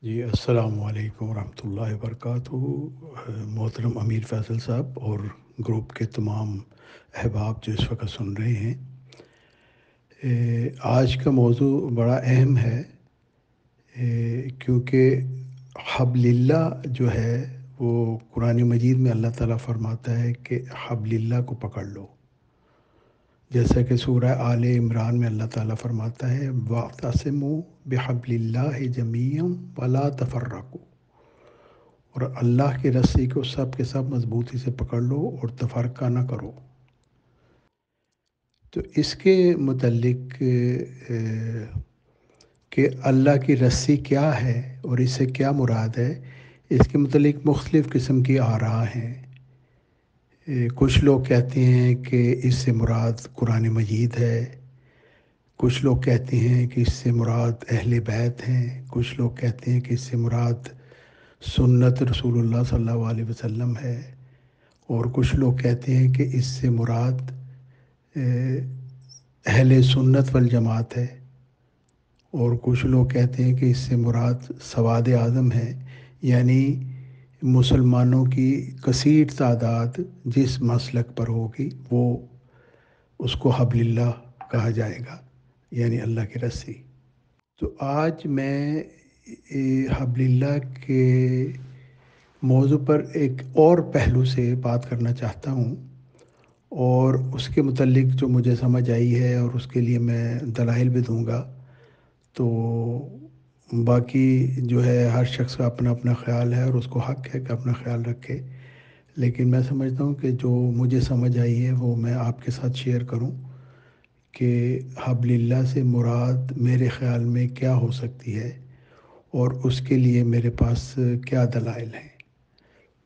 جی السلام علیکم ورحمۃ اللہ وبرکاتہ۔ محترم امیر فیصل صاحب اور گروپ کے تمام احباب جو اس وقت سن رہے ہیں، آج کا موضوع بڑا اہم ہے، کیونکہ حبل اللہ جو ہے وہ قرآن مجید میں اللہ تعالیٰ فرماتا ہے کہ حبل اللہ کو پکڑ لو، جیسا کہ سورہ آل عمران میں اللہ تعالیٰ فرماتا ہے وَاعْتَصِمُوا بِحَبْلِ اللَّهِ جَمِيعًا وَلَا تَفَرَّقُوا، اور اللہ کی رسی کو سب کے سب مضبوطی سے پکڑ لو اور تفرقہ نہ کرو۔ تو اس کے متعلق کہ اللہ کی رسی کیا ہے اور اس سے کیا مراد ہے، اس کے متعلق مختلف قسم کی آراء ہیں۔ کچھ لوگ کہتے ہیں کہ اس سے مراد قرآن مجید ہے، کچھ لوگ کہتے ہیں کہ اس سے مراد اہل بیت ہیں، کچھ لوگ کہتے ہیں کہ اس سے مراد سنت رسول اللہ صلی اللہ علیہ وسلم ہے، اور کچھ لوگ کہتے ہیں کہ اس سے مراد اہل سنت والجماعت ہے، اور کچھ لوگ کہتے ہیں کہ اس سے مراد سواد اعظم ہے، یعنی مسلمانوں کی کثیر تعداد جس مسلک پر ہوگی وہ اس کو حبل اللہ کہا جائے گا، یعنی اللہ کی رسی۔ تو آج میں حبل اللہ کے موضوع پر ایک اور پہلو سے بات کرنا چاہتا ہوں، اور اس کے متعلق جو مجھے سمجھ آئی ہے اور اس کے لیے میں دلائل بھی دوں گا۔ تو باقی جو ہے ہر شخص کا اپنا اپنا خیال ہے اور اس کو حق ہے کہ اپنا خیال رکھے، لیکن میں سمجھتا ہوں کہ جو مجھے سمجھ آئی ہے وہ میں آپ کے ساتھ شیئر کروں کہ حبل اللہ سے مراد میرے خیال میں کیا ہو سکتی ہے اور اس کے لیے میرے پاس کیا دلائل ہیں۔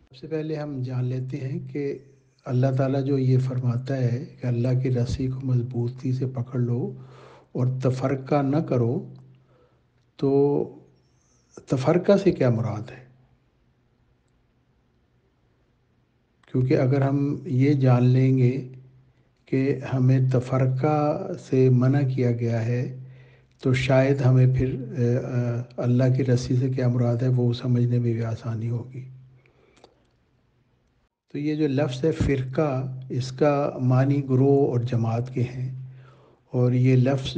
سب سے پہلے ہم جان لیتے ہیں کہ اللہ تعالیٰ جو یہ فرماتا ہے کہ اللہ کی رسی کو مضبوطی سے پکڑ لو اور تفرقہ نہ کرو، تو تفرقہ سے کیا مراد ہے؟ کیونکہ اگر ہم یہ جان لیں گے کہ ہمیں تفرقہ سے منع کیا گیا ہے تو شاید ہمیں پھر اللہ کی رسی سے کیا مراد ہے وہ سمجھنے میں بھی آسانی ہوگی۔ تو یہ جو لفظ ہے فرقہ، اس کا معنی گروہ اور جماعت کے ہیں، اور یہ لفظ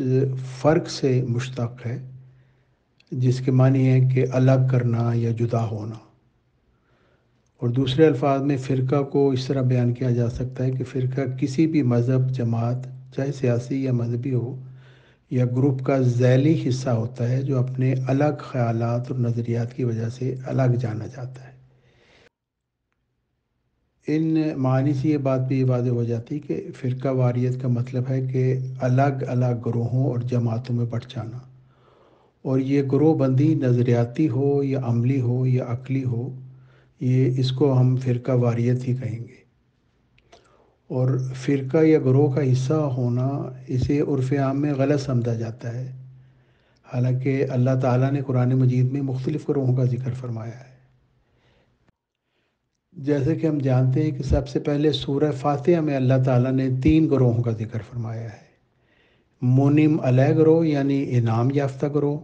فرق سے مشتق ہے، جس کے معنی ہے کہ الگ کرنا یا جدا ہونا۔ اور دوسرے الفاظ میں فرقہ کو اس طرح بیان کیا جا سکتا ہے کہ فرقہ کسی بھی مذہب، جماعت، چاہے سیاسی یا مذہبی ہو، یا گروپ کا ذیلی حصہ ہوتا ہے جو اپنے الگ خیالات اور نظریات کی وجہ سے الگ جانا جاتا ہے۔ ان معنی سے یہ بات بھی واضح ہو جاتی کہ فرقہ واریت کا مطلب ہے کہ الگ الگ گروہوں اور جماعتوں میں بٹ جانا، اور یہ گروہ بندی نظریاتی ہو یا عملی ہو یا عقلی ہو، یہ اس کو ہم فرقہ واریت ہی کہیں گے۔ اور فرقہ یا گروہ کا حصہ ہونا اسے عرف عام میں غلط سمجھا جاتا ہے، حالانکہ اللہ تعالیٰ نے قرآن مجید میں مختلف گروہوں کا ذکر فرمایا ہے۔ جیسے کہ ہم جانتے ہیں کہ سب سے پہلے سورہ فاتحہ میں اللہ تعالیٰ نے 3 گروہوں کا ذکر فرمایا ہے: منعم علیہ گروہ یعنی انعام یافتہ گروہ،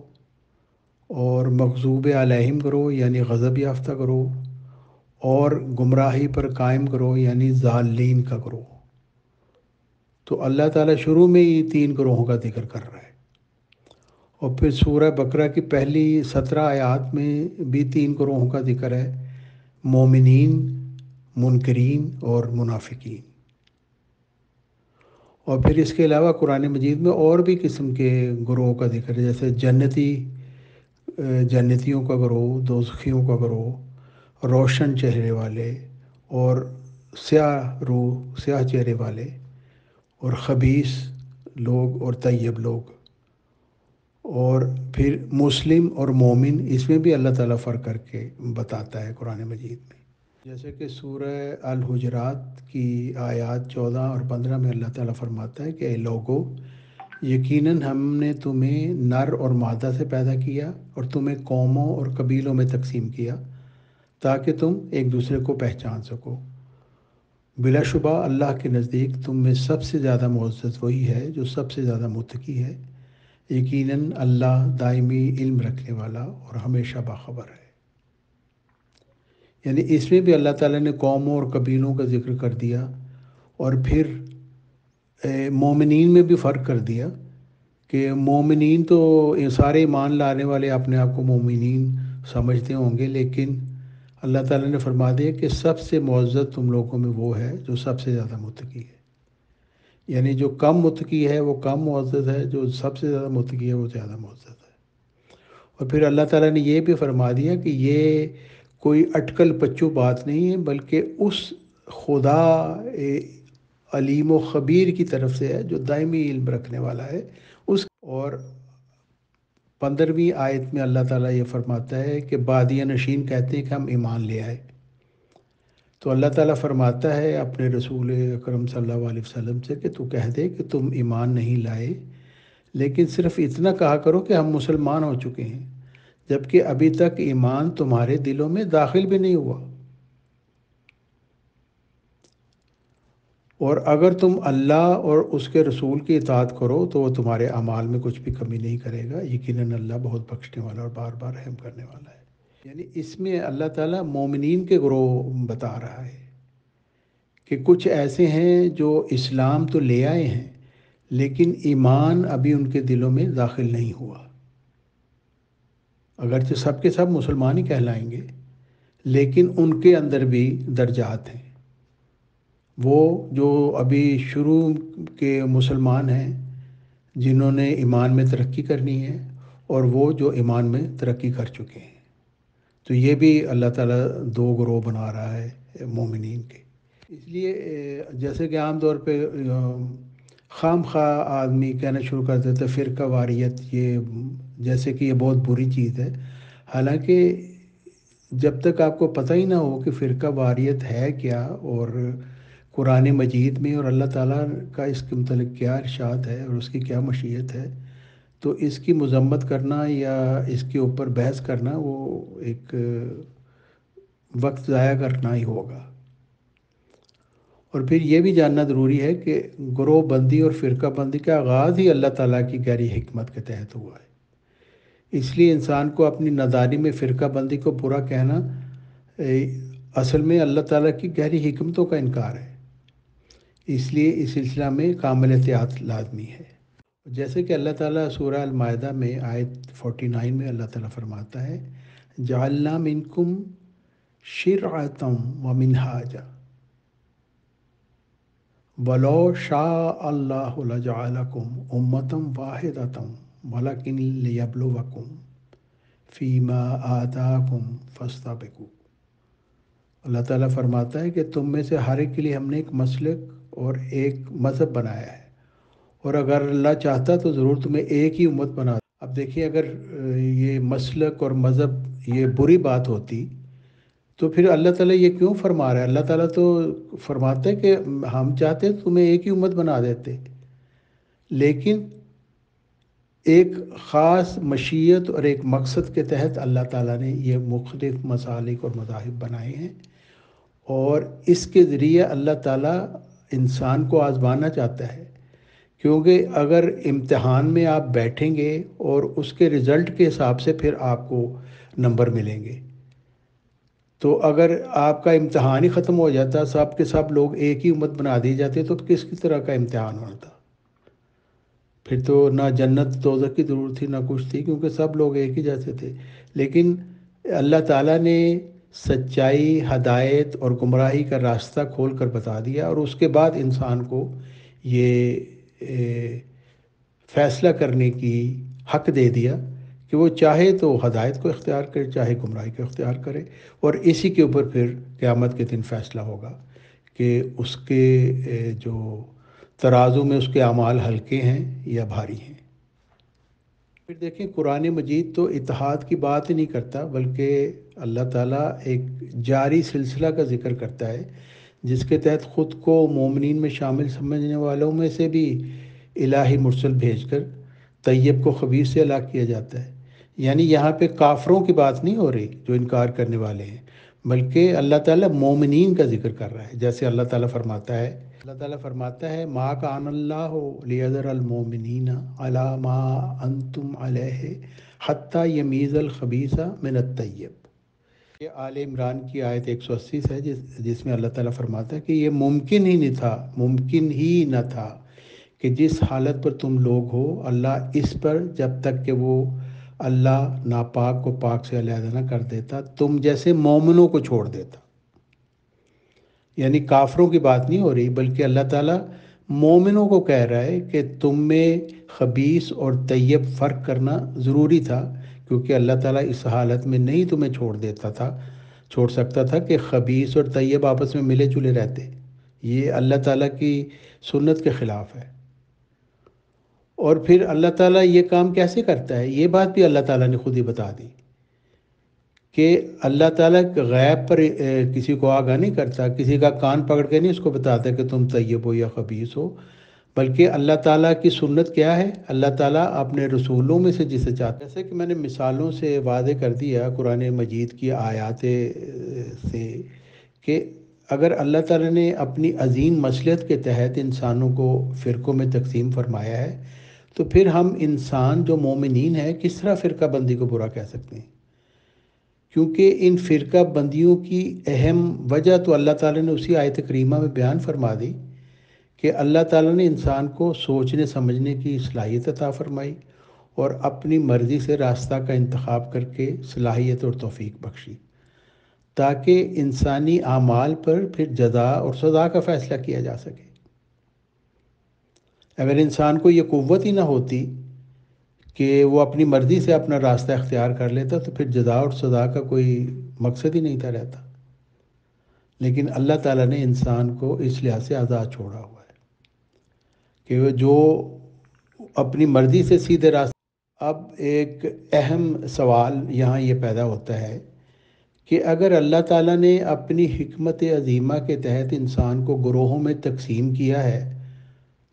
اور مغضوب علیہم گروہ یعنی غضب یافتہ گروہ، اور گمراہی پر قائم گروہ یعنی ضالین کا گروہ۔ تو اللہ تعالیٰ شروع میں ہی 3 گروہوں کا ذکر کر رہا ہے، اور پھر سورہ بقرہ کی پہلی 17 آیات میں بھی 3 گروہوں کا ذکر ہے: مومنین، منکرین اور منافقین۔ اور پھر اس کے علاوہ قرآن مجید میں اور بھی قسم کے گروہوں کا ذکر ہے، جیسے جنتیوں کا گروہ، دوزخیوں کا گروہ، روشن چہرے والے اور سیاہ چہرے والے، اور خبیث لوگ اور طیب لوگ، اور پھر مسلم اور مومن، اس میں بھی اللہ تعالیٰ فرق کر کے بتاتا ہے قرآن مجید میں۔ جیسے کہ سورہ الحجرات کی آیات 14 اور 15 میں اللہ تعالیٰ فرماتا ہے کہ اے لوگو، یقیناً ہم نے تمہیں نر اور مادہ سے پیدا کیا اور تمہیں قوموں اور قبیلوں میں تقسیم کیا تاکہ تم ایک دوسرے کو پہچان سکو۔ بلا شبہ اللہ کے نزدیک تم میں سب سے زیادہ معزز وہی ہے جو سب سے زیادہ متقی ہے، یقیناً اللہ دائمی علم رکھنے والا اور ہمیشہ باخبر ہے۔ یعنی اس میں بھی اللہ تعالیٰ نے قوموں اور قبیلوں کا ذکر کر دیا، اور پھر مومنین میں بھی فرق کر دیا کہ مومنین تو سارے ایمان لانے والے اپنے آپ کو مومنین سمجھتے ہوں گے، لیکن اللہ تعالیٰ نے فرما دیا کہ سب سے معزز تم لوگوں میں وہ ہے جو سب سے زیادہ متقی ہے۔ یعنی جو کم متقی ہے وہ کم معزز ہے، جو سب سے زیادہ متقی ہے وہ زیادہ معزز ہے۔ اور پھر اللہ تعالیٰ نے یہ بھی فرما دیا کہ یہ کوئی اٹکل پچو بات نہیں ہے، بلکہ اس خدا علیم و خبیر کی طرف سے ہے جو دائمی علم رکھنے والا ہے اس۔ اور 15ویں آیت میں اللہ تعالیٰ یہ فرماتا ہے کہ بادیہ نشین کہتے ہیں کہ ہم ایمان لے آئے، تو اللہ تعالیٰ فرماتا ہے اپنے رسول اکرم صلی اللہ علیہ وسلم سے کہ تو کہہ دے کہ تم ایمان نہیں لائے، لیکن صرف اتنا کہا کرو کہ ہم مسلمان ہو چکے ہیں، جبکہ ابھی تک ایمان تمہارے دلوں میں داخل بھی نہیں ہوا۔ اور اگر تم اللہ اور اس کے رسول کی اطاعت کرو تو وہ تمہارے اعمال میں کچھ بھی کمی نہیں کرے گا، یقیناً اللہ بہت بخشنے والا اور بار بار رحم کرنے والا ہے۔ یعنی اس میں اللہ تعالیٰ مومنین کے گروہ بتا رہا ہے کہ کچھ ایسے ہیں جو اسلام تو لے آئے ہیں لیکن ایمان ابھی ان کے دلوں میں داخل نہیں ہوا، اگرچہ سب کے سب مسلمان ہی کہلائیں گے، لیکن ان کے اندر بھی درجات ہیں۔ وہ جو ابھی شروع کے مسلمان ہیں جنہوں نے ایمان میں ترقی کرنی ہے، اور وہ جو ایمان میں ترقی کر چکے ہیں، تو یہ بھی اللہ تعالیٰ دو گروہ بنا رہا ہے مومنین کے۔ اس لیے جیسے کہ عام طور پہ خام خواہ آدمی کہنا شروع کر دیتا ہے فرقہ واریت، یہ جیسے کہ یہ بہت بری چیز ہے، حالانکہ جب تک آپ کو پتہ ہی نہ ہو کہ فرقہ واریت ہے کیا، اور قرآن مجید میں اور اللہ تعالیٰ کا اس کے متعلق کیا ارشاد ہے اور اس کی کیا مشیت ہے، تو اس کی مذمت کرنا یا اس کے اوپر بحث کرنا وہ ایک وقت ضائع کرنا ہی ہوگا۔ اور پھر یہ بھی جاننا ضروری ہے کہ گروہ بندی اور فرقہ بندی کا آغاز ہی اللہ تعالیٰ کی گہری حکمت کے تحت ہوا ہے، اس لیے انسان کو اپنی نادانی میں فرقہ بندی کو برا کہنا اصل میں اللہ تعالیٰ کی گہری حکمتوں کا انکار ہے، اس لیے اس سلسلہ میں کامل احتیاط لازمی ہے۔ جیسے کہ اللہ تعالیٰ سورہ المائدہ میں آیت 49 میں اللہ تعالیٰ فرماتا ہے جعلنا منکم شرعۃ ومنہاجا وَلَوْ شَاءَ اللَّهُ لَجَعَلَكُمْ أُمَّةً وَاحِدَةً وَلَكِنْ لِيَبْلُوَكُمْ فِيمَا آتَاكُمْ فَاسْتَبِقُوا۔ اللہ تعالیٰ فرماتا ہے کہ تم میں سے ہر ایک کے لیے ہم نے ایک مسلک اور ایک مذہب بنایا ہے، اور اگر اللہ چاہتا تو ضرور تمہیں ایک ہی امت بنا۔ اب دیکھیے اگر یہ مسلک اور مذہب یہ بری بات ہوتی تو پھر اللہ تعالیٰ یہ کیوں فرما رہا ہے؟ اللہ تعالیٰ تو فرماتا ہے کہ ہم چاہتے تمہیں ایک ہی امت بنا دیتے، لیکن ایک خاص مشیت اور ایک مقصد کے تحت اللہ تعالیٰ نے یہ مختلف مسالک اور مذاہب بنائے ہیں، اور اس کے ذریعے اللہ تعالیٰ انسان کو آزمانا چاہتا ہے، کیونکہ اگر امتحان میں آپ بیٹھیں گے اور اس کے رزلٹ کے حساب سے پھر آپ کو نمبر ملیں گے، تو اگر آپ کا امتحان ہی ختم ہو جاتا، سب کے سب لوگ ایک ہی امت بنا دی جاتے، تو کس طرح کا امتحان ہونا تھا؟ پھر تو نہ جنت دوزخ کی ضرورت تھی نہ کچھ تھی، کیونکہ سب لوگ ایک ہی جیسے تھے۔ لیکن اللہ تعالیٰ نے سچائی، ہدایت اور گمراہی کا راستہ کھول کر بتا دیا، اور اس کے بعد انسان کو یہ فیصلہ کرنے کی حق دے دیا کہ وہ چاہے تو ہدایت کو اختیار کرے، چاہے گمراہی کو اختیار کرے، اور اسی کے اوپر پھر قیامت کے دن فیصلہ ہوگا کہ اس کے جو ترازو میں اس کے اعمال ہلکے ہیں یا بھاری ہیں۔ پھر دیکھیں قرآن مجید تو اتحاد کی بات ہی نہیں کرتا، بلکہ اللہ تعالیٰ ایک جاری سلسلہ کا ذکر کرتا ہے جس کے تحت خود کو مومنین میں شامل سمجھنے والوں میں سے بھی الہی مرسل بھیج کر طیب کو خبیث سے الگ کیا جاتا ہے۔ یعنی یہاں پہ کافروں کی بات نہیں ہو رہی جو انکار کرنے والے ہیں، بلکہ اللہ تعالیٰ مومنین کا ذکر کر رہا ہے، جیسے اللہ تعالیٰ فرماتا ہے اللہ تعالیٰ فرماتا ہے ما کان اللہ لیذر المؤمنین علی ما انتم علیہ حتی یمیز الخبیث من الطیب۔ یہ آل عمران کی آیت 180 سے ہے، جس میں اللہ تعالیٰ فرماتا ہے کہ یہ ممکن ہی نہ تھا کہ جس حالت پر تم لوگ ہو اللہ اس پر، جب تک کہ وہ اللہ ناپاک کو پاک سے علیحدہ نہ کر دیتا، تم جیسے مومنوں کو چھوڑ دیتا۔ یعنی کافروں کی بات نہیں ہو رہی، بلکہ اللہ تعالیٰ مومنوں کو کہہ رہا ہے کہ تم میں خبیث اور طیب فرق کرنا ضروری تھا، کیونکہ اللہ تعالیٰ اس حالت میں نہیں تمہیں چھوڑ سکتا تھا کہ خبیث اور طیب آپس میں ملے جلے رہتے۔ یہ اللہ تعالیٰ کی سنت کے خلاف ہے۔ اور پھر اللہ تعالیٰ یہ کام کیسے کرتا ہے، یہ بات بھی اللہ تعالیٰ نے خود ہی بتا دی کہ اللہ تعالیٰ غیب پر کسی کو آگاہ نہیں کرتا، کسی کا کان پکڑ کے نہیں اس کو بتاتا کہ تم طیب ہو یا خبیث ہو، بلکہ اللہ تعالیٰ کی سنت کیا ہے، اللہ تعالیٰ اپنے رسولوں میں سے جسے چاہتا ہے، جیسے کہ میں نے مثالوں سے واضح کر دیا قرآن مجید کی آیات سے، کہ اگر اللہ تعالیٰ نے اپنی عظیم مصلحت کے تحت انسانوں کو فرقوں میں تقسیم فرمایا ہے، تو پھر ہم انسان جو مومنین ہیں کس طرح فرقہ بندی کو برا کہہ سکتے ہیں؟ کیونکہ ان فرقہ بندیوں کی اہم وجہ تو اللہ تعالیٰ نے اسی آیت کریمہ میں بیان فرما دی کہ اللہ تعالیٰ نے انسان کو سوچنے سمجھنے کی صلاحیت عطا فرمائی اور اپنی مرضی سے راستہ کا انتخاب کر کے صلاحیت اور توفیق بخشی، تاکہ انسانی اعمال پر پھر جزا اور سزا کا فیصلہ کیا جا سکے۔ اگر انسان کو یہ قوت ہی نہ ہوتی کہ وہ اپنی مرضی سے اپنا راستہ اختیار کر لیتا، تو پھر جزا اور سزا کا کوئی مقصد ہی نہیں تھا رہتا۔ لیکن اللہ تعالیٰ نے انسان کو اس لحاظ سے آزاد چھوڑا ہوا ہے کہ وہ جو اپنی مرضی سے سیدھے راستے۔ اب ایک اہم سوال یہاں یہ پیدا ہوتا ہے کہ اگر اللہ تعالیٰ نے اپنی حکمت عظیمہ کے تحت انسان کو گروہوں میں تقسیم کیا ہے،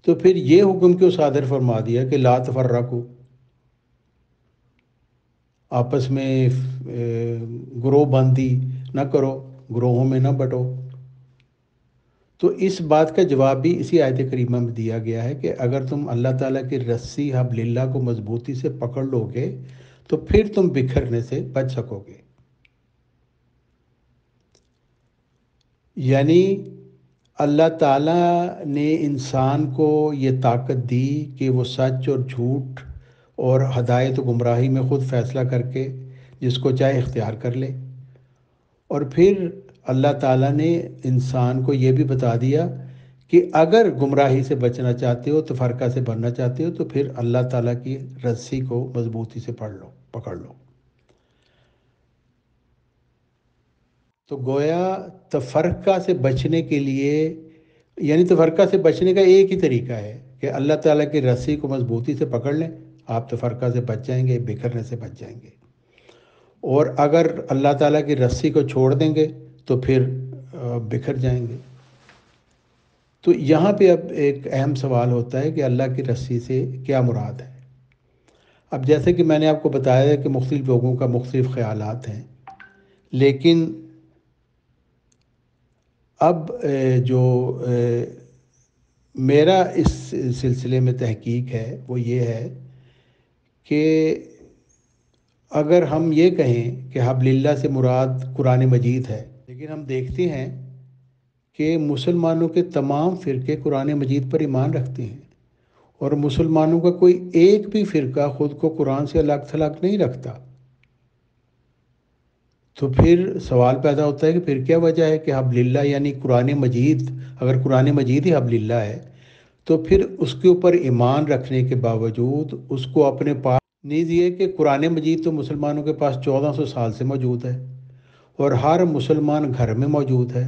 تو پھر یہ حکم کیوں صادر فرما دیا کہ لا تفرقوا، آپس میں گروہ بندی نہ کرو، گروہوں میں نہ بٹو؟ تو اس بات کا جواب بھی اسی آیت کریمہ میں دیا گیا ہے کہ اگر تم اللہ تعالیٰ کی رسی حبل اللہ کو مضبوطی سے پکڑ لو گے تو پھر تم بکھرنے سے بچ سکو گے۔ یعنی اللہ تعالیٰ نے انسان کو یہ طاقت دی کہ وہ سچ اور جھوٹ اور ہدایت و گمراہی میں خود فیصلہ کر کے جس کو چاہے اختیار کر لے، اور پھر اللہ تعالیٰ نے انسان کو یہ بھی بتا دیا کہ اگر گمراہی سے بچنا چاہتے ہو، تو فرقہ سے بننا چاہتے ہو، تو پھر اللہ تعالیٰ کی رسی کو مضبوطی سے پکڑ لو۔ تو گویا تفرقہ سے بچنے کے لیے، یعنی تفرقہ سے بچنے کا ایک ہی طریقہ ہے کہ اللہ تعالیٰ کی رسی کو مضبوطی سے پکڑ لیں، آپ تفرقہ سے بچ جائیں گے، بکھرنے سے بچ جائیں گے۔ اور اگر اللہ تعالیٰ کی رسی کو چھوڑ دیں گے تو پھر بکھر جائیں گے۔ تو یہاں پہ اب ایک اہم سوال ہوتا ہے کہ اللہ کی رسی سے کیا مراد ہے؟ اب جیسے کہ میں نے آپ کو بتایا ہے کہ مختلف لوگوں کا مختلف خیالات ہیں، لیکن اب جو میرا اس سلسلے میں تحقیق ہے وہ یہ ہے کہ اگر ہم یہ کہیں کہ حبل اللہ سے مراد قرآن مجید ہے، لیکن ہم دیکھتے ہیں کہ مسلمانوں کے تمام فرقے قرآن مجید پر ایمان رکھتے ہیں، اور مسلمانوں کا کوئی ایک بھی فرقہ خود کو قرآن سے الگ تھلگ نہیں رکھتا۔ تو پھر سوال پیدا ہوتا ہے کہ پھر کیا وجہ ہے کہ حبل اللہ یعنی قرآن مجید، اگر قرآن مجید ہی حبل اللہ ہے تو پھر اس کے اوپر ایمان رکھنے کے باوجود اس کو اپنے پاس نیز یہ کہ قرآن مجید تو مسلمانوں کے پاس 1400 سال سے موجود ہے، اور ہر مسلمان گھر میں موجود ہے،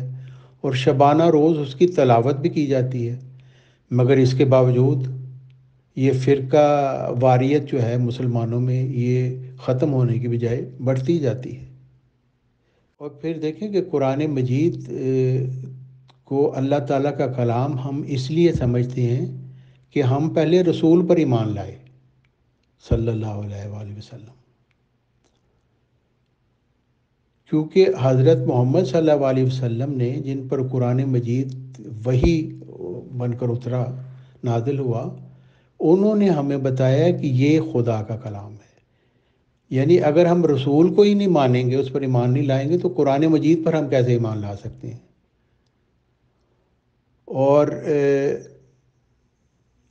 اور شبانہ روز اس کی تلاوت بھی کی جاتی ہے، مگر اس کے باوجود یہ فرقہ واریت جو ہے مسلمانوں میں یہ ختم ہونے کی بجائے بڑھتی جاتی ہے۔ اور پھر دیکھیں کہ قرآن مجید کو اللہ تعالیٰ کا کلام ہم اس لیے سمجھتے ہیں کہ ہم پہلے رسول پر ایمان لائے صلی اللہ علیہ وآلہ وسلم، کیونکہ حضرت محمد صلی اللہ علیہ وسلم نے جن پر قرآن مجید وحی بن کر اترا، نازل ہوا، انہوں نے ہمیں بتایا کہ یہ خدا کا کلام ہے۔ یعنی اگر ہم رسول کو ہی نہیں مانیں گے، اس پر ایمان نہیں لائیں گے، تو قرآن مجید پر ہم کیسے ایمان لا سکتے ہیں؟ اور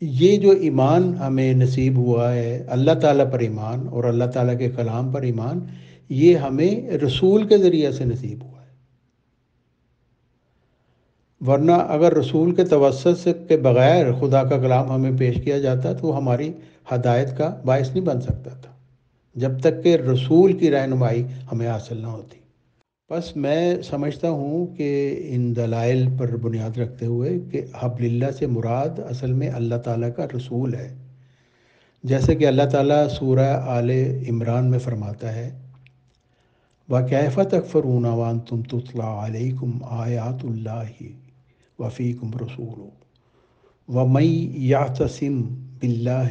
یہ جو ایمان ہمیں نصیب ہوا ہے، اللہ تعالیٰ پر ایمان اور اللہ تعالیٰ کے کلام پر ایمان، یہ ہمیں رسول کے ذریعے سے نصیب ہوا ہے۔ ورنہ اگر رسول کے توسط سے کے بغیر خدا کا کلام ہمیں پیش کیا جاتا تو وہ ہماری ہدایت کا باعث نہیں بن سکتا تھا، جب تک کہ رسول کی رہنمائی ہمیں حاصل نہ ہوتی۔ بس میں سمجھتا ہوں کہ ان دلائل پر بنیاد رکھتے ہوئے کہ حبل اللہ سے مراد اصل میں اللہ تعالیٰ کا رسول ہے، جیسے کہ اللہ تعالیٰ سورہ آل عمران میں فرماتا ہے، وَكَيْفَ تَكْفُرُونَ وَأَنْتُمْ تُتْلَىٰ عَلَيْكُمْ آيَاتُ اللَّهِ وَفِيكُمْ رَسُولُهُ وَمَن يَعْتَصِم بِاللَّهِ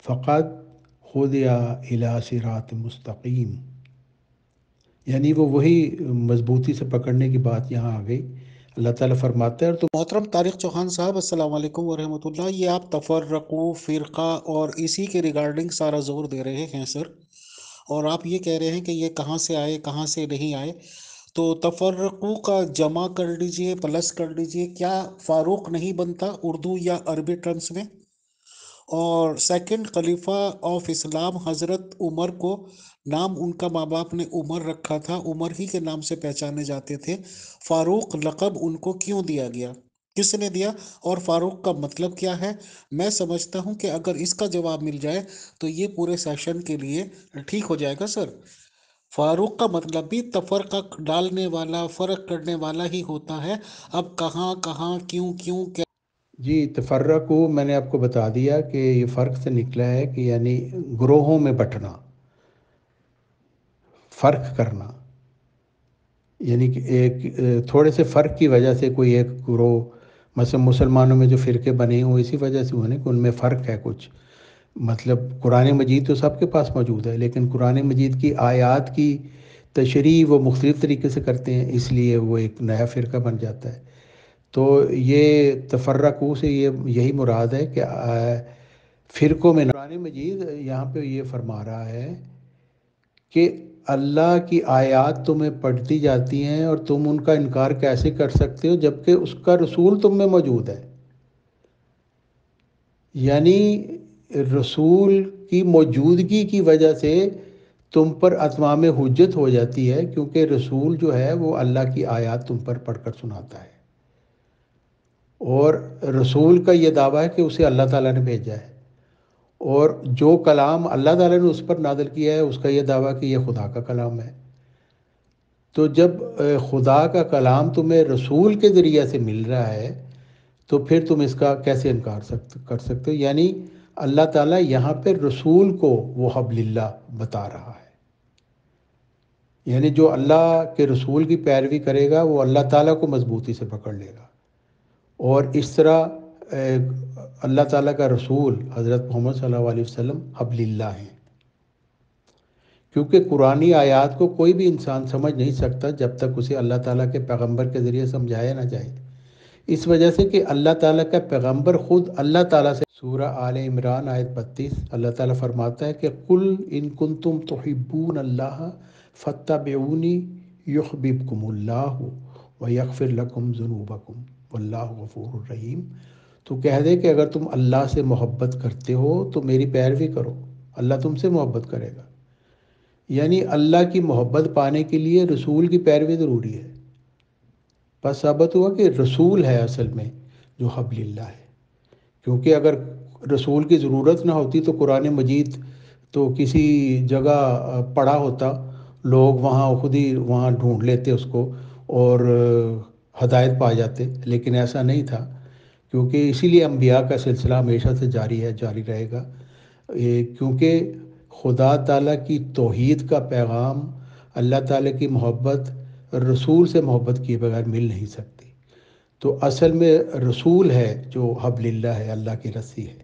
فَقَدْ هُدِیَ إِلَىٰ صِرَاطٍ مُسْتَقِیمٍ۔ یعنی وہ وہی مضبوطی سے پکڑنے کی بات یہاں آ گئی۔ اللہ تعالیٰ فرماتا ہے، اور تو محترم طارق چوہان صاحب، السلام علیکم ورحمۃ اللہ۔ یہ آپ تفرقو، فرقہ اور اسی کے ریگارڈنگ سارا زور دے رہے ہیں سر، اور آپ یہ کہہ رہے ہیں کہ یہ کہاں سے آئے، کہاں سے نہیں آئے۔ تو تفرقو کا جمع کر لیجئے، پلس کر لیجئے، کیا فاروق نہیں بنتا اردو یا عربی ٹرمز میں؟ اور سیکنڈ خلیفہ آف اسلام حضرت عمر کو نام ان کا ماں باپ نے عمر رکھا تھا، عمر ہی کے نام سے پہچانے جاتے تھے۔ فاروق لقب ان کو کیوں دیا گیا، کس نے دیا، اور فاروق کا مطلب کیا ہے؟ میں سمجھتا ہوں کہ اگر اس کا جواب مل جائے تو یہ پورے سیشن کے لیے ٹھیک ہو جائے گا سر۔ فاروق کا مطلب بھی تفرقہ ڈالنے والا، فرق کرنے والا ہی ہوتا ہے۔ اب کہاں کہاں کیوں کیوں کیا جی، تفرق کو میں نے آپ کو بتا دیا کہ یہ فرق سے نکلا ہے کہ یعنی گروہوں میں بٹنا، فرق کرنا، یعنی کہ ایک تھوڑے سے فرق کی وجہ سے کوئی ایک گروہ، مثلا مسلمانوں میں جو فرقے بنے ہوں اسی وجہ سے ہونے کہ ان میں فرق ہے کچھ۔ مطلب قرآن مجید تو سب کے پاس موجود ہے، لیکن قرآن مجید کی آیات کی تشریح وہ مختلف طریقے سے کرتے ہیں، اس لیے وہ ایک نیا فرقہ بن جاتا ہے۔ تو یہ تفرقو سے یہی مراد ہے کہ فرقوں میں قرآن مجید یہاں پہ یہ فرما رہا ہے کہ اللہ کی آیات تمہیں پڑھتی جاتی ہیں اور تم ان کا انکار کیسے کر سکتے ہو جبکہ اس کا رسول تم میں موجود ہے۔ یعنی رسول کی موجودگی کی وجہ سے تم پر اتمام حجت ہو جاتی ہے، کیونکہ رسول جو ہے وہ اللہ کی آیات تم پر پڑھ کر سناتا ہے، اور رسول کا یہ دعویٰ ہے کہ اسے اللہ تعالیٰ نے بھیجا ہے، اور جو کلام اللہ تعالیٰ نے اس پر نازل کیا ہے اس کا یہ دعویٰ کہ یہ خدا کا کلام ہے۔ تو جب خدا کا کلام تمہیں رسول کے ذریعے سے مل رہا ہے تو پھر تم اس کا کیسے انکار کر سکتے ہو؟ یعنی اللہ تعالیٰ یہاں پہ رسول کو وہ حبل اللہ بتا رہا ہے، یعنی جو اللہ کے رسول کی پیروی کرے گا وہ اللہ تعالیٰ کو مضبوطی سے پکڑ لے گا۔ اور اس طرح اللہ تعالیٰ کا رسول حضرت محمد صلی اللہ علیہ وسلم حبل اللہ ہیں، کیونکہ قرآنی آیات کو کوئی بھی انسان سمجھ نہیں سکتا جب تک اسے اللہ تعالیٰ کے پیغمبر کے ذریعے سمجھایا نہ جائے، اس وجہ سے کہ اللہ تعالیٰ کا پیغمبر خود اللہ تعالیٰ سے۔ سورہ آل عمران آیت 32 اللہ تعالیٰ فرماتا ہے کہ قُلْ إِن كُنتُمْ تُحِبُّونَ اللَّهَ فَاتَّبِعُونِي يُحْبِبْكُمُ اللَّهُ وَيَغْفِرْ لَكُمْ ذُنُوبَكُمْ وَاللَّهُ غَفُورٌ رَحِيمٌ۔ تو کہہ دے کہ اگر تم اللہ سے محبت کرتے ہو تو میری پیروی کرو، اللہ تم سے محبت کرے گا۔ یعنی اللہ کی محبت پانے کے لیے رسول کی پیروی ضروری ہے۔ بس ثابت ہوا کہ رسول ہے اصل میں جو حبل اللہ ہے، کیونکہ اگر رسول کی ضرورت نہ ہوتی تو قرآن مجید تو کسی جگہ پڑا ہوتا، لوگ وہاں خود ہی وہاں ڈھونڈ لیتے اس کو اور ہدایت پا جاتے، لیکن ایسا نہیں تھا، کیونکہ اسی لیے انبیاء کا سلسلہ ہمیشہ سے جاری ہے، جاری رہے گا، کیونکہ خدا تعالیٰ کی توحید کا پیغام، اللہ تعالیٰ کی محبت رسول سے محبت کیے بغیر مل نہیں سکتی۔ تو اصل میں رسول ہے جو حبل اللہ ہے، اللہ کی رسی ہے،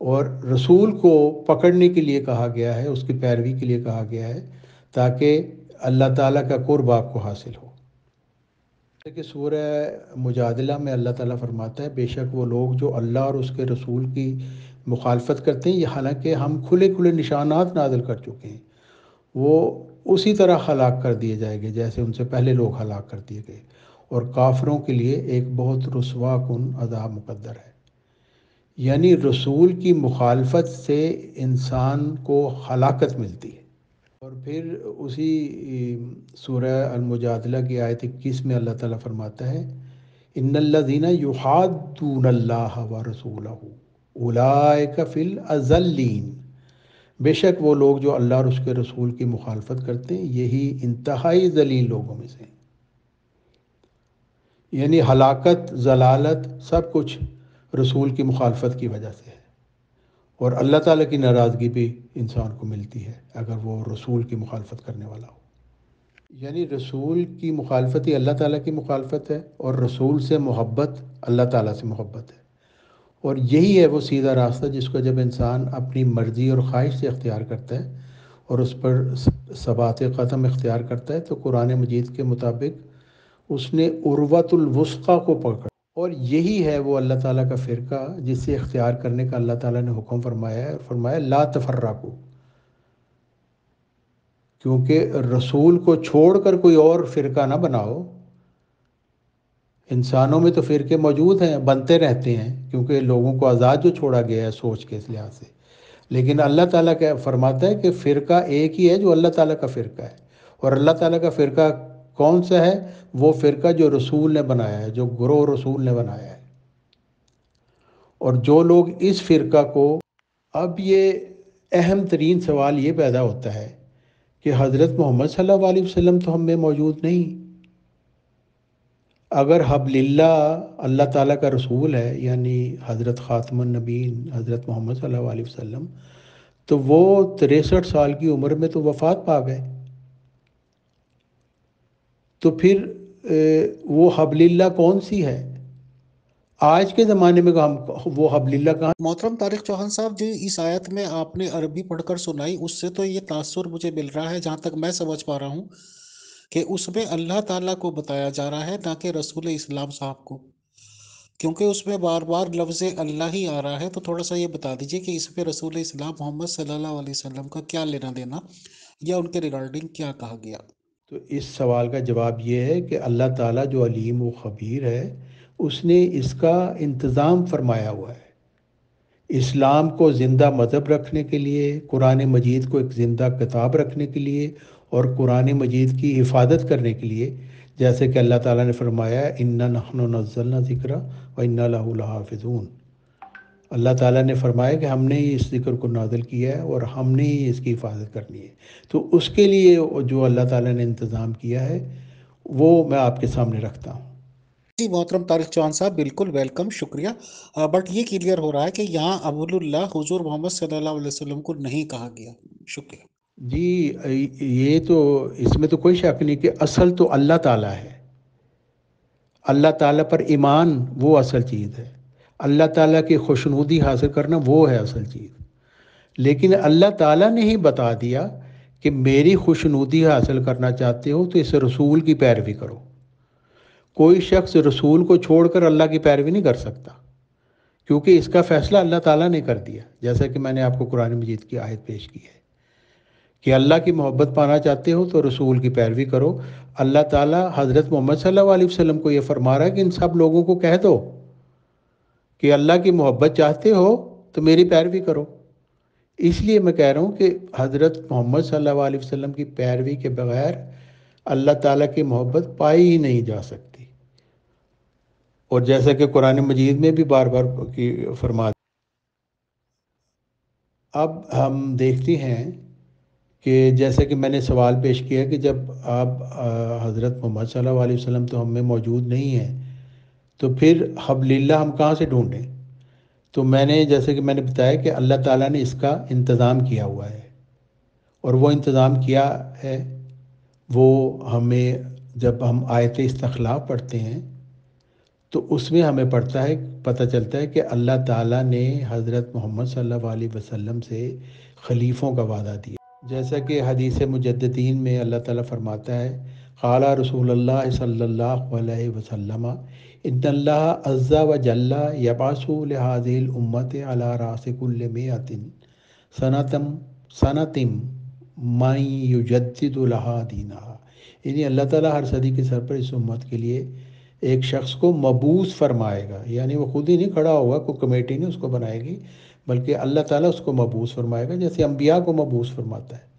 اور رسول کو پکڑنے کے لیے کہا گیا ہے، اس کی پیروی کے لیے کہا گیا ہے، تاکہ اللہ تعالیٰ کا قرب آپ کو حاصل ہو۔ جیسے کہ سورہ مجادلہ میں اللہ تعالیٰ فرماتا ہے بے شک وہ لوگ جو اللہ اور اس کے رسول کی مخالفت کرتے ہیں، یہ حالانکہ ہم کھلے کھلے نشانات نازل کر چکے ہیں، وہ اسی طرح ہلاک کر دیے جائیں گے جیسے ان سے پہلے لوگ ہلاک کر دیے گئے، اور کافروں کے لیے ایک بہت رسوا کن عذاب مقدر ہے۔ یعنی رسول کی مخالفت سے انسان کو ہلاکت ملتی ہے۔ اور پھر اسی سورہ المجادلہ کی آیت 21 میں اللہ تعالیٰ فرماتا ہے ان الذین یحادون اللہ ورسولہ اولئک فی الاذلین، بے شک وہ لوگ جو اللہ اور اس کے رسول کی مخالفت کرتے ہیں یہی انتہائی ذلیل لوگوں میں سے ہیں۔ یعنی ہلاکت، ضلالت، سب کچھ رسول کی مخالفت کی وجہ سے ہے، اور اللہ تعالیٰ کی ناراضگی بھی انسان کو ملتی ہے اگر وہ رسول کی مخالفت کرنے والا ہو۔ یعنی رسول کی مخالفت ہی اللہ تعالیٰ کی مخالفت ہے، اور رسول سے محبت اللہ تعالیٰ سے محبت ہے، اور یہی ہے وہ سیدھا راستہ جس کو جب انسان اپنی مرضی اور خواہش سے اختیار کرتا ہے اور اس پر ثبات قدم اختیار کرتا ہے تو قرآن مجید کے مطابق اس نے عروۃ الوثقی کو پکڑا، اور یہی ہے وہ اللہ تعالیٰ کا فرقہ جسے اختیار کرنے کا اللہ تعالیٰ نے حکم فرمایا ہے، اور فرمایا لا تفرقوا، کیونکہ رسول کو چھوڑ کر کوئی اور فرقہ نہ بناؤ۔ انسانوں میں تو فرقے موجود ہیں، بنتے رہتے ہیں، کیونکہ لوگوں کو آزاد جو چھوڑا گیا ہے سوچ کے اس لحاظ سے، لیکن اللہ تعالیٰ کیا فرماتا ہے کہ فرقہ ایک ہی ہے جو اللہ تعالیٰ کا فرقہ ہے، اور اللہ تعالیٰ کا فرقہ کون سا ہے؟ وہ فرقہ جو رسول نے بنایا ہے، جو گروہ رسول نے بنایا ہے۔ اور جو لوگ اس فرقہ کو، اب یہ اہم ترین سوال یہ پیدا ہوتا ہے کہ حضرت محمد صلی اللہ علیہ وسلم تو ہم میں موجود نہیں۔ اگر حبل اللہ اللہ تعالیٰ کا رسول ہے، یعنی حضرت خاتم النبیین حضرت محمد صلی اللہ علیہ وسلم، تو وہ 63 سال کی عمر میں تو وفات پا گئے، تو پھر وہ حبل اللہ کون سی ہے؟ آج کے زمانے میں ہم وہ حبل اللہ کہاں؟ محترم طارق چوہان صاحب جی، اس آیت میں آپ نے عربی پڑھ کر سنائی، اس سے تو یہ تاثر مجھے مل رہا ہے جہاں تک میں سمجھ پا رہا ہوں کہ اس میں اللہ تعالیٰ کو بتایا جا رہا ہے نہ کہ رسول اسلام صاحب کو، کیونکہ اس میں بار بار لفظ اللہ ہی آ رہا ہے۔ تو تھوڑا سا یہ بتا دیجئے کہ اس میں رسول اسلام محمد صلی اللہ علیہ وسلم کا کیا لینا دینا، یا ان کے ریگارڈنگ کیا کہا گیا؟ تو اس سوال کا جواب یہ ہے کہ اللہ تعالیٰ جو علیم و خبیر ہے اس نے اس کا انتظام فرمایا ہوا ہے، اسلام کو زندہ مذہب رکھنے کے لیے، قرآن مجید کو ایک زندہ کتاب رکھنے کے لیے، اور قرآن مجید کی حفاظت کرنے کے لیے، جیسے کہ اللہ تعالیٰ نے فرمایا اِنَّا نَحْنُ نَزَّلْنَا الذِّکْرَ وَإِنَّا لَهُ لَحَافِظُونَ۔ اللہ تعالیٰ نے فرمایا کہ ہم نے ہی اس ذکر کو نازل کیا ہے اور ہم نے ہی اس کی حفاظت کرنی ہے، تو اس کے لیے جو اللہ تعالیٰ نے انتظام کیا ہے وہ میں آپ کے سامنے رکھتا ہوں۔ جی محترم طارق چوہان صاحب، بالکل ویلکم، شکریہ۔ بٹ یہ کلیئر ہو رہا ہے کہ یہاں ابو اللہ حضور محمد صلی اللہ علیہ وسلم کو نہیں کہا گیا۔ شکریہ جی، یہ تو اس میں تو کوئی شک نہیں کہ اصل تو اللہ تعالیٰ ہے، اللہ تعالیٰ پر ایمان وہ اصل چیز ہے، اللہ تعالیٰ کی خوشنودی حاصل کرنا وہ ہے اصل چیز، لیکن اللہ تعالیٰ نے ہی بتا دیا کہ میری خوشنودی حاصل کرنا چاہتے ہو تو اس رسول کی پیروی کرو۔ کوئی شخص رسول کو چھوڑ کر اللہ کی پیروی نہیں کر سکتا، کیونکہ اس کا فیصلہ اللہ تعالیٰ نے کر دیا، جیسا کہ میں نے آپ کو قرآن مجید کی آیت پیش کی ہے کہ اللہ کی محبت پانا چاہتے ہو تو رسول کی پیروی کرو۔ اللہ تعالیٰ حضرت محمد صلی اللہ علیہ وسلم کو یہ فرما رہا ہے کہ ان سب لوگوں کو کہہ دو کہ اللہ کی محبت چاہتے ہو تو میری پیروی کرو۔ اس لیے میں کہہ رہا ہوں کہ حضرت محمد صلی اللہ علیہ وسلم کی پیروی کے بغیر اللہ تعالیٰ کی محبت پائی ہی نہیں جا سکتی، اور جیسا کہ قرآن مجید میں بھی بار بار فرما۔ اب ہم دیکھتے ہیں کہ جیسے کہ میں نے سوال پیش کیا کہ جب آپ حضرت محمد صلی اللہ علیہ وسلم تو ہم میں موجود نہیں ہیں تو پھر حبل اللہ ہم کہاں سے ڈھونڈیں؟ تو میں نے جیسے کہ میں نے بتایا کہ اللہ تعالیٰ نے اس کا انتظام کیا ہوا ہے، اور وہ انتظام کیا ہے وہ ہمیں جب ہم آیت استخلاف پڑھتے ہیں تو اس میں ہمیں پتہ چلتا ہے کہ اللہ تعالیٰ نے حضرت محمد صلی اللہ علیہ وسلم سے خلیفوں کا وعدہ دیا، جیسا کہ حدیث مجددین میں اللہ تعالیٰ فرماتا ہے قال رسول اللہ صلی اللہ علیہ وسلم ان اللہ عز و جل یبعث لهذه الامة على راس كل مئة سنتم من یجدد لها دینها، یعنی اللہ تعالیٰ ہر صدی کے سر پر اس امت کے لیے ایک شخص کو مبعوث فرمائے گا، یعنی وہ خود ہی نہیں کھڑا ہوگا، کوئی کمیٹی نہیں اس کو بنائے گی، بلکہ اللہ تعالیٰ اس کو مبعوث فرمائے گا جیسے انبیاء کو مبعوث فرماتا ہے۔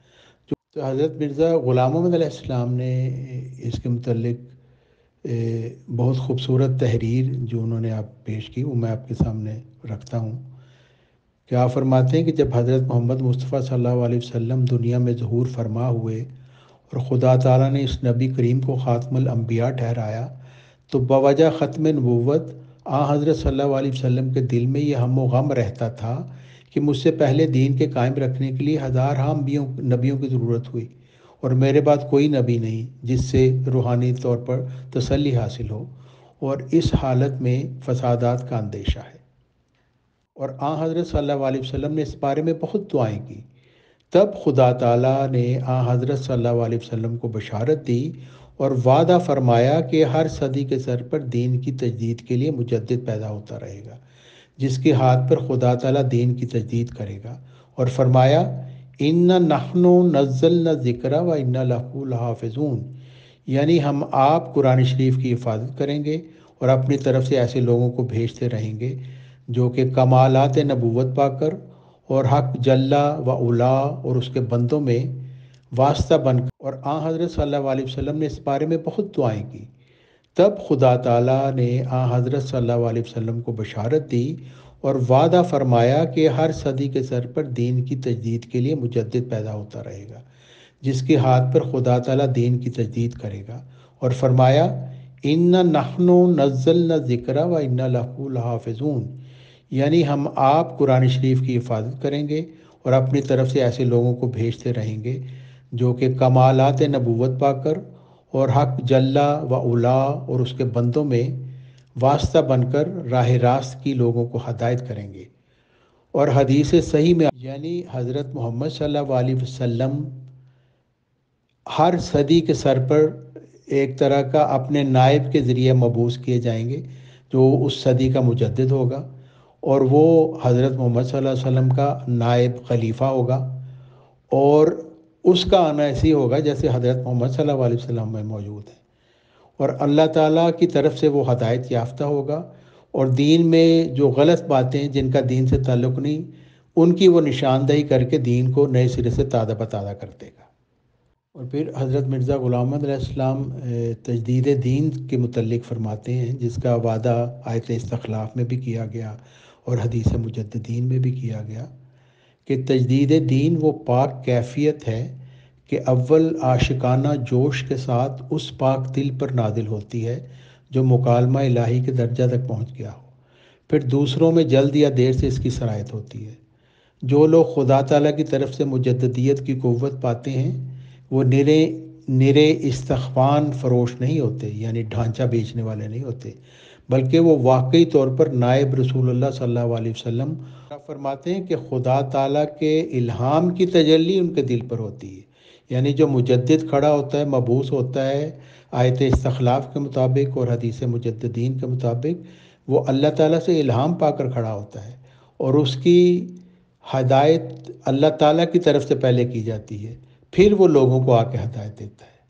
تو حضرت مرزا غلام محمد علیہ السلام نے اس کے متعلق بہت خوبصورت تحریر جو انہوں نے آپ پیش کی، وہ میں آپ کے سامنے رکھتا ہوں کہ آپ فرماتے ہیں کہ جب حضرت محمد مصطفیٰ صلی اللہ علیہ وسلم دنیا میں ظہور فرما ہوئے اور خدا تعالیٰ نے اس نبی کریم کو خاتم الانبیاء ٹھہرایا، تو بوجہ ختم نبوت حضرت صلی اللہ علیہ وسلم کے دل میں یہ ہم و غم رہتا تھا کہ مجھ سے پہلے دین کے قائم رکھنے کے لیے ہزارہا نبیوں کی ضرورت ہوئی، اور میرے بعد کوئی نبی نہیں جس سے روحانی طور پر تسلی حاصل ہو، اور اس حالت میں فسادات کا اندیشہ ہے۔ اور حضرت صلی اللہ علیہ وسلم نے اس بارے میں بہت دعائیں کی۔ تب خدا تعالیٰ نے حضرت صلی اللہ علیہ وسلم کو بشارت دی اور وعدہ فرمایا کہ ہر صدی کے سر پر دین کی تجدید کے لیے مجدد پیدا ہوتا رہے گا، جس کے ہاتھ پر خدا تعالیٰ دین کی تجدید کرے گا، اور فرمایا اِنَّا نَحْنُ نَزَّلْنَا الذِّكْرَ وَإِنَّا لَهُ لَحَافِظُونَ، یعنی ہم آپ قرآن شریف کی حفاظت کریں گے اور اپنی طرف سے ایسے لوگوں کو بھیجتے رہیں گے جو کہ کمالات نبوت پا کر اور حق جلا و اولا اور اس کے بندوں میں واسطہ بن کر، اور حضرت صلی اللہ علیہ وسلم نے اس بارے میں بہت دعائیں کی۔ تب خدا تعالیٰ نے حضرت صلی اللہ علیہ وسلم کو بشارت دی اور وعدہ فرمایا کہ ہر صدی کے سر پر دین کی تجدید کے لیے مجدد پیدا ہوتا رہے گا، جس کے ہاتھ پر خدا تعالیٰ دین کی تجدید کرے گا، اور فرمایا اِنَّا نَحْنُ نَزَّلْنَا الذِّكْرَ وَإِنَّا لَهُ لَحَافِظُونَ، یعنی ہم آپ قرآن شریف کی حفاظت کریں گے اور اپنی طرف سے ایسے لوگوں کو بھیجتے رہیں گے جو کہ کمالات نبوت پا کر اور حق جلا و اولا اور اس کے بندوں میں واسطہ بن کر راہ راست کی لوگوں کو ہدایت کریں گے۔ اور حدیث صحیح میں یعنی حضرت محمد صلی اللہ علیہ وسلم ہر صدی کے سر پر ایک طرح کا اپنے نائب کے ذریعے مبعوث کیے جائیں گے جو اس صدی کا مجدد ہوگا، اور وہ حضرت محمد صلی اللہ علیہ وسلم کا نائب خلیفہ ہوگا، اور اس کا آنا ایسی ہوگا جیسے حضرت محمد صلی اللہ علیہ وسلم میں موجود ہے، اور اللہ تعالیٰ کی طرف سے وہ ہدایت یافتہ ہوگا، اور دین میں جو غلط باتیں جن کا دین سے تعلق نہیں، ان کی وہ نشاندہی کر کے دین کو نئے سرے سے تازہ بتازہ کر دے گا۔ اور پھر حضرت مرزا غلام محمد علیہ السلام تجدید دین کے متعلق فرماتے ہیں، جس کا وعدہ آیت استخلاف میں بھی کیا گیا اور حدیث مجددین میں بھی کیا گیا، کہ تجدید دین وہ پاک کیفیت ہے کہ اول عاشقانہ جوش کے ساتھ اس پاک دل پر نازل ہوتی ہے جو مکالمہ الہی کے درجہ تک پہنچ گیا ہو، پھر دوسروں میں جلد یا دیر سے اس کی سرایت ہوتی ہے۔ جو لوگ خدا تعالیٰ کی طرف سے مجددیت کی قوت پاتے ہیں وہ نرے استخوان فروش نہیں ہوتے، یعنی ڈھانچہ بیچنے والے نہیں ہوتے، بلکہ وہ واقعی طور پر نائب رسول اللہ صلی اللہ علیہ وسلم فرماتے ہیں کہ خدا تعالیٰ کے الہام کی تجلی ان کے دل پر ہوتی ہے، یعنی جو مجدد کھڑا ہوتا ہے، مبعوث ہوتا ہے آیت استخلاف کے مطابق اور حدیث مجددین کے مطابق، وہ اللہ تعالیٰ سے الہام پا کر کھڑا ہوتا ہے، اور اس کی ہدایت اللہ تعالیٰ کی طرف سے پہلے کی جاتی ہے، پھر وہ لوگوں کو آ کے ہدایت دیتا ہے۔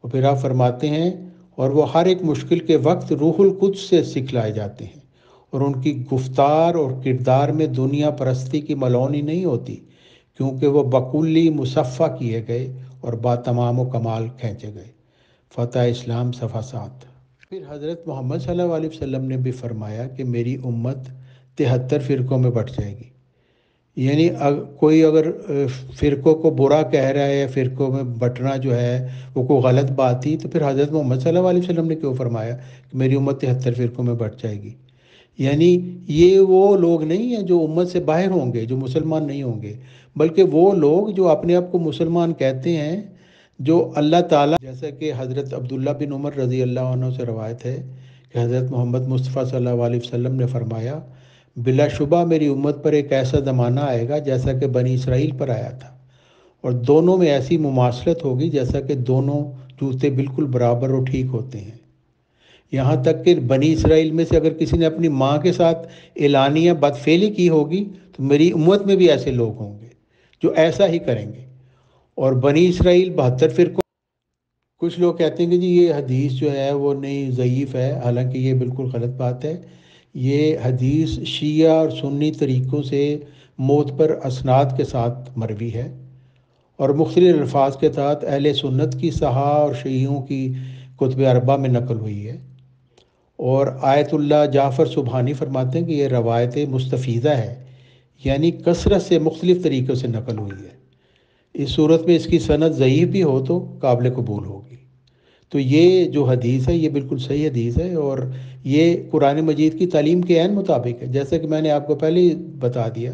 اور پھر آپ فرماتے ہیں اور وہ ہر ایک مشکل کے وقت روح القدس سے سکھلائے جاتے ہیں، اور ان کی گفتار اور کردار میں دنیا پرستی کی ملونی نہیں ہوتی، کیونکہ وہ بکلی مصفہ کیے گئے اور با تمام و کمال کھینچے گئے۔ فتح اسلام صفحہ 7۔ پھر حضرت محمد صلی اللہ علیہ وسلم نے بھی فرمایا کہ میری امت 73 فرقوں میں بٹ جائے گی، یعنی کوئی اگر فرقوں کو برا کہہ رہا ہے یا فرقوں میں بٹنا جو ہے وہ کوئی غلط بات تھی، تو پھر حضرت محمد صلی اللہ علیہ وسلم نے کیوں فرمایا کہ میری امت 73 فرقوں میں بٹ جائے گی؟ یعنی یہ وہ لوگ نہیں ہیں جو امت سے باہر ہوں گے، جو مسلمان نہیں ہوں گے، بلکہ وہ لوگ جو اپنے آپ کو مسلمان کہتے ہیں، جو اللہ تعالیٰ، جیسا کہ حضرت عبداللہ بن عمر رضی اللہ عنہ سے روایت ہے کہ حضرت محمد مصطفیٰ صلی اللہ علیہ وسلم نے فرمایا بلا شبہ میری امت پر ایک ایسا زمانہ آئے گا جیسا کہ بنی اسرائیل پر آیا تھا، اور دونوں میں ایسی مماثلت ہوگی جیسا کہ دونوں جوتے بالکل برابر اور ٹھیک ہوتے ہیں۔ یہاں تک کہ بنی اسرائیل میں سے اگر کسی نے اپنی ماں کے ساتھ اعلانیہ بدفعلی کی ہوگی تو میری امت میں بھی ایسے لوگ ہوں گے جو ایسا ہی کریں گے۔ اور بنی اسرائیل 72 فرقوں، کچھ لوگ کہتے ہیں کہ جی یہ حدیث جو ہے وہ نہیں، ضعیف ہے، حالانکہ یہ بالکل غلط بات ہے۔ یہ حدیث شیعہ اور سنی طریقوں سے معتبر اسناد کے ساتھ مروی ہے اور مختلف الفاظ کے تحت اہل سنت کی صحاح اور شیعوں کی کتب اربعہ میں نقل ہوئی ہے۔ اور آیت اللہ جعفر سبحانی فرماتے ہیں کہ یہ روایت مستفیضہ ہے، یعنی کثرت سے مختلف طریقوں سے نقل ہوئی ہے۔ اس صورت میں اس کی سند ضعیف بھی ہو تو قابل قبول ہوگی۔ تو یہ جو حدیث ہے یہ بالکل صحیح حدیث ہے اور یہ قرآن مجید کی تعلیم کے عین مطابق ہے، جیسا کہ میں نے آپ کو پہلے ہی بتا دیا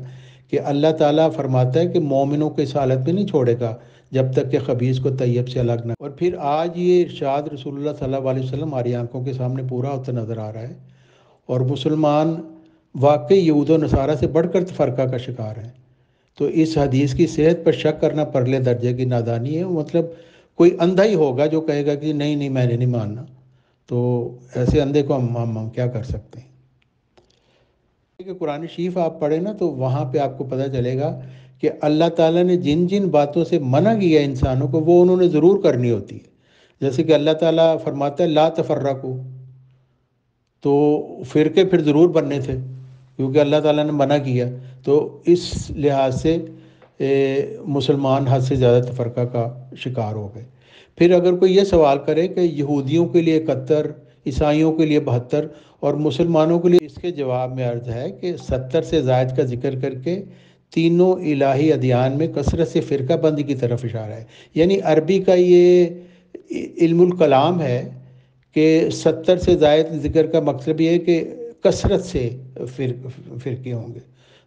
کہ اللہ تعالیٰ فرماتا ہے کہ مومنوں کو اس حالت میں نہیں چھوڑے گا جب تک کہ خبیث کو طیب سے الگ نہ۔ اور پھر آج یہ ارشاد رسول اللہ صلی اللہ علیہ وسلم ہماری آنکھوں کے سامنے پورا ہوتا نظر آ رہا ہے، اور مسلمان واقعی یہود و نصارہ سے بڑھ کر تفرقہ کا شکار ہیں۔ تو اس حدیث کی صحت پر شک کرنا پرلے درجے کی نادانی ہے، مطلب کوئی اندھا ہی ہوگا جو کہے گا کہ نہیں میں نے نہیں ماننا، تو ایسے اندھے کو ہم کیا کر سکتے ہیں۔ کہ قرآن شریف آپ پڑھیں نا تو وہاں پہ آپ کو پتہ چلے گا کہ اللہ تعالیٰ نے جن جن باتوں سے منع کیا انسانوں کو وہ انہوں نے ضرور کرنی ہوتی ہے۔ جیسے کہ اللہ تعالیٰ فرماتا ہے لا تفرقو، تو فرقے پھر ضرور بننے تھے کیونکہ اللہ تعالیٰ نے منع کیا، تو اس لحاظ سے مسلمان حد سے زیادہ تفرقہ کا شکار ہو گئے۔ پھر اگر کوئی یہ سوال کرے کہ یہودیوں کے لیے 71، عیسائیوں کے لیے 72 اور مسلمانوں کے لیے، اس کے جواب میں عرض ہے کہ 70 سے زائد کا ذکر کر کے تینوں الہی ادیان میں کثرت سے فرقہ بندی کی طرف اشارہ ہے۔ یعنی عربی کا یہ علم الکلام ہے کہ 70 سے زائد ذکر کا مقصد یہ ہے کہ کثرت سے فرقے ہوں گے،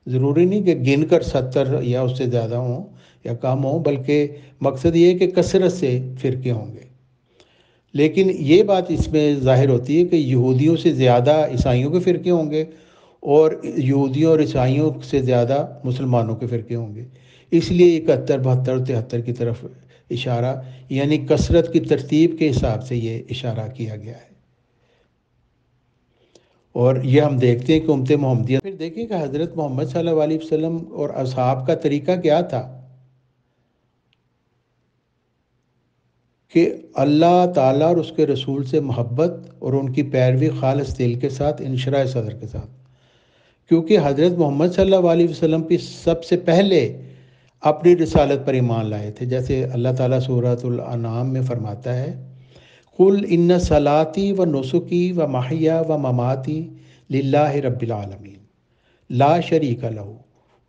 ضروری نہیں کہ گن کر 70 یا اس سے زیادہ ہوں یا کم ہوں، بلکہ مقصد یہ ہے کہ کثرت سے فرقے ہوں گے۔ لیکن یہ بات اس میں ظاہر ہوتی ہے کہ یہودیوں سے زیادہ عیسائیوں کے فرقے ہوں گے اور یہودیوں اور عیسائیوں سے زیادہ مسلمانوں کے فرقے ہوں گے، اس لیے 71، 72، 73 کی طرف اشارہ، یعنی کثرت کی ترتیب کے حساب سے یہ اشارہ کیا گیا ہے۔ اور یہ ہم دیکھتے ہیں کہ امت محمدیہ، پھر دیکھیں کہ حضرت محمد صلی اللہ علیہ وسلم اور اصحاب کا طریقہ کیا تھا کہ اللہ تعالیٰ اور اس کے رسول سے محبت اور ان کی پیروی خالص دل کے ساتھ، انشراح صدر کے ساتھ، کیونکہ حضرت محمد صلی اللہ علیہ وسلم بھی سب سے پہلے اپنی رسالت پر ایمان لائے تھے، جیسے اللہ تعالیٰ سورۃ الانعام میں فرماتا ہے قُلْ إِنَّ صَلَاتِي وَنُسُكِي وَمَحْيَايَ وَمَمَاتِي لِلَّهِ رَبِّ الْعَالَمِينَ لَا شَرِيكَ لَهُ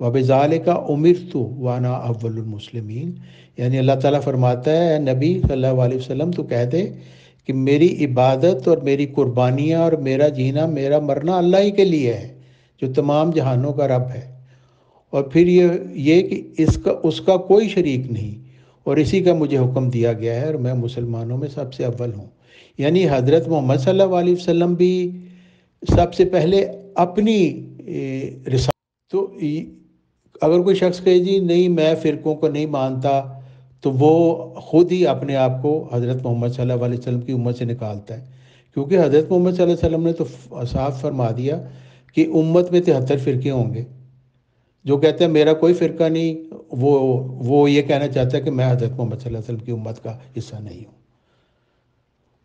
وَبِذَلِكَ أُمِرْتُ وَأَنَا أَوَّلُ الْمُسْلِمِينَ۔ یعنی اللہ تعالیٰ فرماتا ہے اے نبی صلی اللہ علیہ وسلم تو کہہ دے کہ میری عبادت اور میری قربانیاں اور میرا جینا، میرا مرنا اللہ ہی کے لیے ہے جو تمام جہانوں کا رب ہے، اور پھر یہ کہ اس کا کوئی شریک نہیں، اور اسی کا مجھے حکم دیا گیا ہے اور میں مسلمانوں میں سب سے اول ہوں۔ یعنی حضرت محمد صلی اللہ علیہ وسلم بھی سب سے پہلے اپنی رسالت، تو اگر کوئی شخص کہے جی نہیں میں فرقوں کو نہیں مانتا تو وہ خود ہی اپنے آپ کو حضرت محمد صلی اللہ علیہ وسلم کی امت سے نکالتا ہے، کیونکہ حضرت محمد صلی اللہ علیہ وسلم نے تو صاف فرما دیا کہ امت میں 73 فرقے ہوں گے۔ جو کہتے ہیں میرا کوئی فرقہ نہیں، وہ یہ کہنا چاہتا ہے کہ میں حضرت محمد صلی اللہ علیہ وسلم کی امت کا حصہ نہیں ہوں۔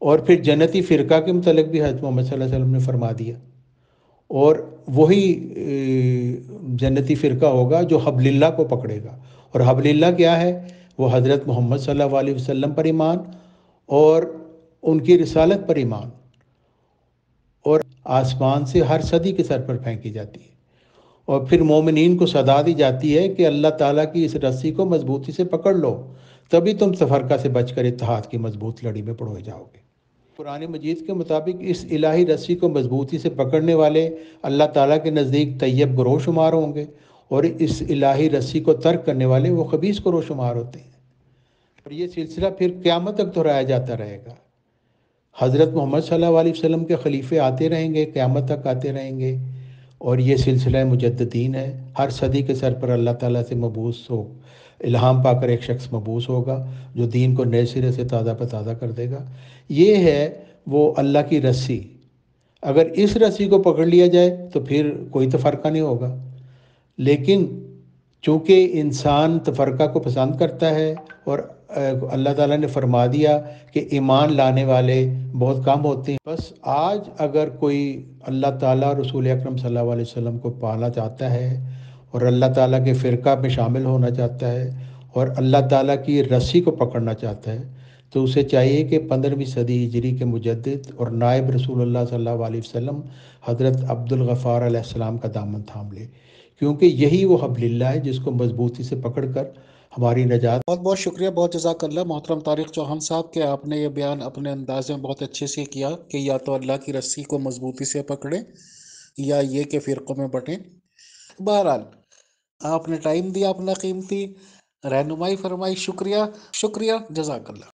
اور پھر جنتی فرقہ کے متعلق بھی حضرت محمد صلی اللہ علیہ وسلم نے فرما دیا، اور وہی جنتی فرقہ ہوگا جو حبل اللہ کو پکڑے گا، اور حبل اللہ کیا ہے؟ وہ حضرت محمد صلی اللہ علیہ وسلم پر ایمان اور ان کی رسالت پر ایمان، اور آسمان سے ہر صدی کے سر پر پھینکی جاتی ہے، اور پھر مومنین کو صدا دی جاتی ہے کہ اللہ تعالیٰ کی اس رسی کو مضبوطی سے پکڑ لو، تبھی تم تفرقہ سے بچ کر اتحاد کی مضبوط لڑی میں پڑوئے جاؤ گے۔ قرآن مجید کے مطابق اس الہی رسی کو مضبوطی سے پکڑنے والے اللہ تعالیٰ کے نزدیک طیب گروہ شمار ہوں گے، اور اس الہی رسی کو ترک کرنے والے وہ خبیث گروہ شمار ہوتے ہیں، اور یہ سلسلہ پھر قیامت تک دہرایا جاتا رہے گا۔ حضرت محمد صلی اللہ علیہ وسلم کے خلیفے آتے رہیں گے، قیامت تک آتے رہیں گے، اور یہ سلسلہ مجددین ہے. ہر صدی کے سر پر اللہ تعالیٰ سے مبعوث ہو الہام پا کر ایک شخص مبعوث ہوگا جو دین کو نئے سرے سے تازہ پہ تازہ کر دے گا. یہ ہے وہ اللہ کی رسی. اگر اس رسی کو پکڑ لیا جائے تو پھر کوئی تفرقہ نہیں ہوگا. لیکن چونکہ انسان تفرقہ کو پسند کرتا ہے اور اللہ تعالیٰ نے فرما دیا کہ ایمان لانے والے بہت کم ہوتے ہیں. بس آج اگر کوئی اللہ تعالیٰ رسول اکرم صلی اللہ علیہ وسلم کو پانا چاہتا ہے اور اللہ تعالیٰ کے فرقہ میں شامل ہونا چاہتا ہے اور اللہ تعالیٰ کی رسی کو پکڑنا چاہتا ہے تو اسے چاہیے کہ 15ویں صدی ہجری کے مجدد اور نائب رسول اللہ صلی اللہ علیہ وسلم حضرت عبد الغفار علیہ السلام کا دامن تھام لے، کیونکہ یہی وہ حبل اللہ ہے جس کو مضبوطی سے پکڑ کر ہماری نجات. بہت بہت شکریہ، بہت جزاک اللہ محترم طارق چوہان صاحب کہ آپ نے یہ بیان اپنے انداز میں بہت اچھے سے کیا کہ یا تو اللہ کی رسی کو مضبوطی سے پکڑیں یا یہ کہ فرقوں میں بٹیں. بہرحال آپ نے ٹائم دیا اپنا قیمتی، رہنمائی فرمائی، شکریہ شکریہ، جزاک اللہ.